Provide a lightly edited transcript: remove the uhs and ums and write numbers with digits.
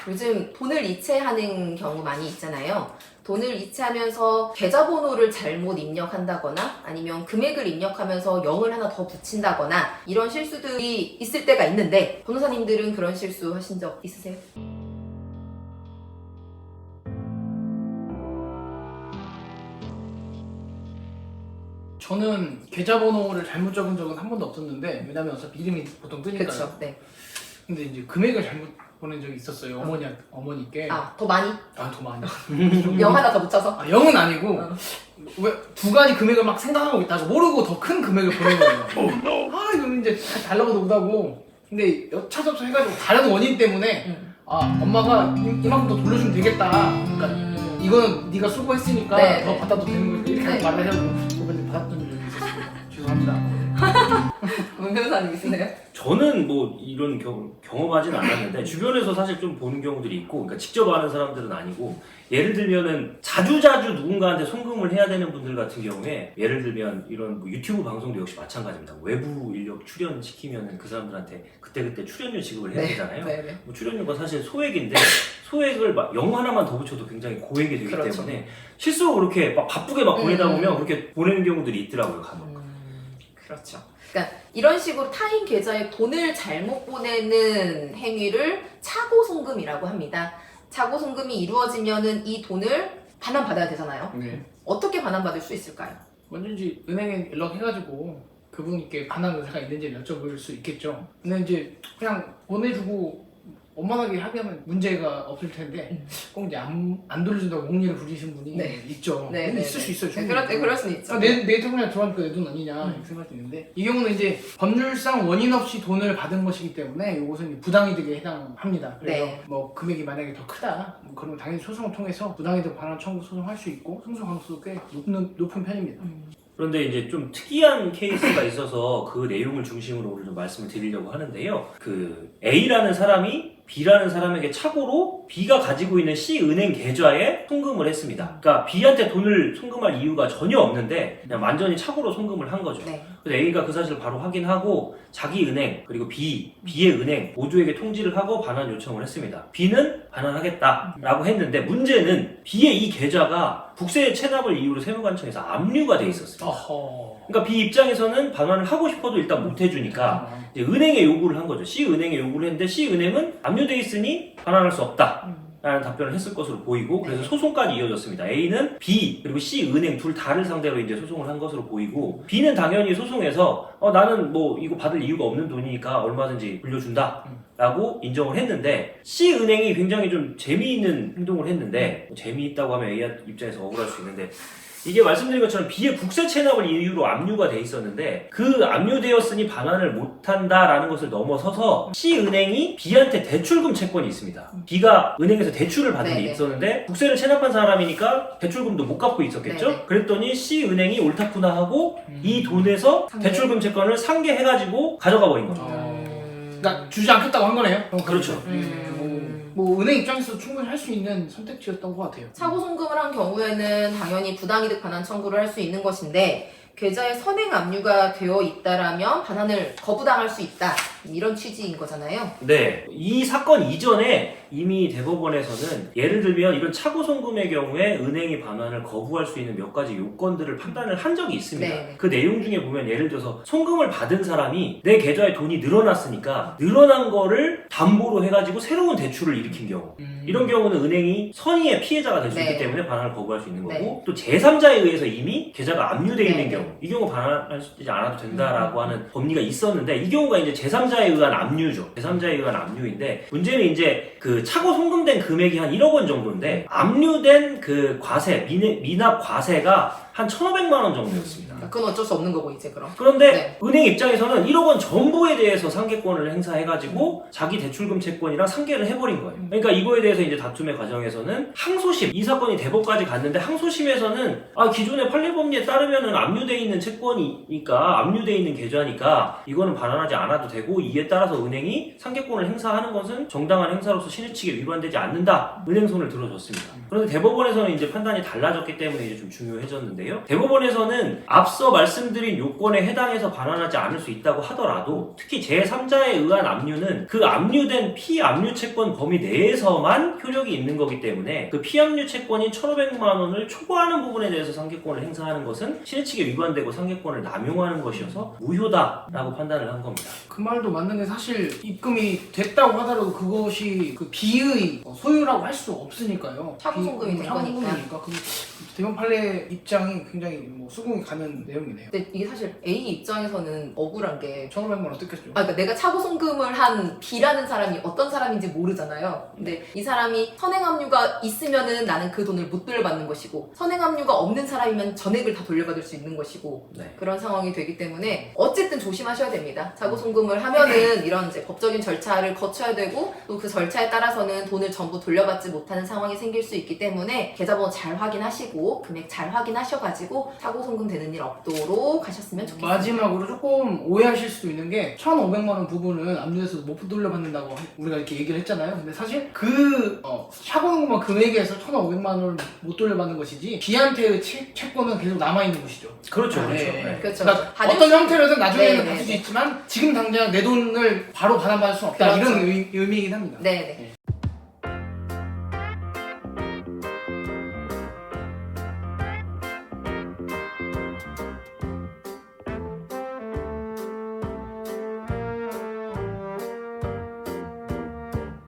요즘 돈을 이체하는 경우 많이 있잖아요. 돈을 이체하면서 계좌번호를 잘못 입력한다거나 아니면 금액을 입력하면서 0을 하나 더 붙인다거나 이런 실수들이 있을 때가 있는데 변호사님들은 그런 실수 하신 적 있으세요? 저는 계좌번호를 잘못 적은 적은 한 번도 없었는데, 왜냐면 어차피 이름이 보통 뜨니까요. 그렇죠. 네. 근데 이제 금액을 잘못 보낸 적이 있었어요. 어머니께. 더 많이? 더 많이. 0 하나 더 붙여서? 0은 아니고 어. 왜 두 가지 금액을 막 생각하고 있다가 모르고 더 큰 금액을 보낸 거예요. 이거는 이제 달라고도 못하고. 근데 여차저차 해가지고 다른 원인 때문에 엄마가 이만큼 더 돌려주면 되겠다. 그러니까 이거는 네가 수고했으니까 네, 더 네. 받아도 되는 거니까 이렇게 네. 말을 해가지고 저번에 받았던 적이 있었습니다. 죄송합니다. 문 변호사님 있으세요? 저는 뭐 이런 경험하진 않았는데 주변에서 사실 좀 보는 경우들이 있고, 그러니까 직접 아는 사람들은 아니고, 예를 들면은 자주자주 누군가한테 송금을 해야 되는 분들 같은 경우에, 예를 들면 이런 뭐 유튜브 방송도 역시 마찬가지입니다. 외부 인력 출연시키면은 그 사람들한테 그때그때 출연료 지급을 해야 되잖아요. 네. 뭐 출연료가 사실 소액인데 소액을 막 0 하나만 더 붙여도 굉장히 고액이 되기 그렇죠. 때문에 실수로 그렇게 막 바쁘게 막 보내다 보면 그렇게 보내는 경우들이 있더라고요, 간혹. 그렇죠. 그러니까 이런 식으로 타인 계좌에 돈을 잘못 보내는 행위를 차고 송금이라고 합니다. 차고 송금이 이루어지면은 이 돈을 반환받아야 되잖아요. 네. 어떻게 반환받을 수 있을까요? 먼저지 은행에 연락해가지고 그분께 반환 의사가 있는지 여쭤볼 수 있겠죠. 근데 이제 그냥 보내주고 원만하게 합의하면 문제가 없을 텐데 꼭 이제 안 돌려준다고 옥리를 부리신 분이 네. 있죠. 네, 근데 네, 있을 네. 수 있어요. 네, 충분히. 그럴 수는 있죠. 내 통장에 들어가니까 내 돈 아니냐 이렇게 생각할 수 있는데, 이 경우는 이제 법률상 원인 없이 돈을 받은 것이기 때문에 이것은 부당이득에 해당합니다. 그래서 네. 뭐 금액이 만약에 더 크다, 그러면 당연히 소송을 통해서 부당이득 반환 청구 소송할 수 있고 승소 가능성도 꽤 높은 편입니다. 그런데 이제 좀 특이한 케이스가 있어서 그 내용을 중심으로 오늘 좀 말씀을 드리려고 하는데요. 그 A라는 사람이 B라는 사람에게 착오로 B가 가지고 있는 C 은행 계좌에 송금을 했습니다. 그러니까 B한테 돈을 송금할 이유가 전혀 없는데 그냥 완전히 착오로 송금을 한 거죠. 네. 그래서 A가 그 사실을 바로 확인하고 자기 은행 그리고 B의 은행 모두에게 통지를 하고 반환 요청을 했습니다. B는 반환하겠다라고 했는데, 문제는 B의 이 계좌가 국세 체납을 이유로 세무관청에서 압류가 돼 있었습니다. 어허. 그러니까 B 입장에서는 반환을 하고 싶어도 일단 못 해주니까 이제 은행에 요구를 한 거죠. C 은행에 요구를 했는데 C 은행은 압류돼 있으니 반환할 수 없다 라는 답변을 했을 것으로 보이고, 그래서 소송까지 이어졌습니다. A는 B 그리고 C 은행 둘 다를 상대로 이제 소송을 한 것으로 보이고, B는 당연히 소송에서 나는 뭐 이거 받을 이유가 없는 돈이니까 얼마든지 불려준다 라고 인정을 했는데, C 은행이 굉장히 좀 재미있는 행동을 했는데, 뭐 재미있다고 하면 A 입장에서 억울할 수 있는데, 이게 말씀드린 것처럼 B의 국세 체납을 이유로 압류가 돼 있었는데, 그 압류되었으니 반환을 못한다라는 것을 넘어서서 C은행이 B한테 대출금 채권이 있습니다. B가 은행에서 대출을 받은 게 네네. 있었는데 국세를 체납한 사람이니까 대출금도 못 갚고 있었겠죠? 네네. 그랬더니 C은행이 옳다구나 하고 이 돈에서 상계. 대출금 채권을 상계해가지고 가져가 버린 겁니다. 그러니까 주지 않겠다고 한 거네요. 그렇죠. 뭐 은행 입장에서 충분히 할 수 있는 선택지였던 것 같아요. 차고 송금을 한 경우에는 당연히 부당이득 반환 청구를 할 수 있는 것인데, 계좌에 선행 압류가 되어 있다라면 반환을 거부당할 수 있다, 이런 취지인 거잖아요. 네, 이 사건 이전에 이미 대법원에서는 예를 들면 이런 차고 송금의 경우에 은행이 반환을 거부할 수 있는 몇 가지 요건들을 판단을 한 적이 있습니다. 네. 그 내용 중에 보면 예를 들어서 송금을 받은 사람이 내 계좌에 돈이 늘어났으니까 늘어난 거를 담보로 해가지고 새로운 대출을 일으킨 경우, 이런 경우는 은행이 선의의 피해자가 될 수 있기 네. 때문에 반환을 거부할 수 있는 거고, 네. 또 제3자에 의해서 이미 계좌가 압류되어 네. 있는 경우, 이 경우 반환하지 않아도 된다라고 하는 법리가 있었는데, 이 경우가 이제 제3자에 의한 압류죠. 제3자에 의한 압류인데, 문제는 이제 그 차고 송금된 금액이 한 1억 원 정도인데, 압류된 그 과세, 미납 과세가 한 1,500만 원 정도였습니다. 그건 어쩔 수 없는 거고 이제 그럼. 그런데 네. 은행 입장에서는 1억 원 전부에 대해서 상계권을 행사해가지고 자기 대출금 채권이랑 상계를 해버린 거예요. 그러니까 이거에 대해서 이제 다툼의 과정에서는 항소심, 이 사건이 대법까지 갔는데 항소심에서는 기존의 판례법리에 따르면은 압류돼 있는 채권이니까, 압류돼 있는 계좌니까 이거는 반환하지 않아도 되고 되고 이에 따라서 은행이 상계권을 행사하는 것은 정당한 행사로서 신의 측에 위반되지 않는다. 은행 손을 들어줬습니다. 그런데 대법원에서는 이제 판단이 달라졌기 때문에 이제 좀 중요해졌는데요. 대법원에서는 앞서 말씀드린 요건에 해당해서 반환하지 않을 수 있다고 하더라도 특히 제3자에 의한 압류는 그 압류된 피압류 채권 범위 내에서만 효력이 있는 거기 때문에 그 피압류 채권인 1,500만 원을 초과하는 부분에 대해서 상계권을 행사하는 것은 신의 측에 위반되고 상계권을 남용하는 것이어서 무효다라고 판단을 한 겁니다. 그 말도 맞는 게 사실 입금이 됐다고 하더라도 그것이 그 비의 소유라고 할 수 없으니까요. 차고송금이 된 거니까. 차고송금이니까 그 대형 판례 입장이 굉장히 뭐 수긍이 가는 내용이네요. 근데 이게 사실 A 입장에서는 억울한 게 1,500만 원 뜯겼죠. 그러니까 내가 차고송금을 한 B라는 사람이 어떤 사람인지 모르잖아요. 근데 이 사람이 선행압류가 있으면은 나는 그 돈을 못 돌려받는 것이고 선행압류가 없는 사람이면 전액을 다 돌려받을 수 있는 것이고 네. 그런 상황이 되기 때문에 어쨌든 조심하셔야 됩니다. 차고송금을 하면은 이런 이제 법적인 절차를 거쳐야 되고 또 그 절차에 따라서는 돈을 전부 돌려받지 못하는 상황이 생길 수 있기 때문에 계좌번호 잘 확인하시고 금액 잘 확인하셔가지고 차고송금 되는 일 없도록 하셨으면 좋겠습니다. 마지막으로 조금 오해하실 수도 있는 게 1,500만 원 부분은 압류해서 못 돌려받는다고 우리가 이렇게 얘기를 했잖아요. 근데 사실 그 차고송금만 금액에서 1,500만 원을 못 돌려받는 것이지 B한테의 채권은 계속 남아있는 것이죠. 그렇죠, 그렇죠. 네. 네. 그렇죠. 그러니까 받을 어떤 수- 형태로든 나중에는 네, 받을 수 네, 있지만 지금 당장 내 돈을 바로 반환받을 수 없다. 그렇죠. 이런 의미이긴 합니다. 네네.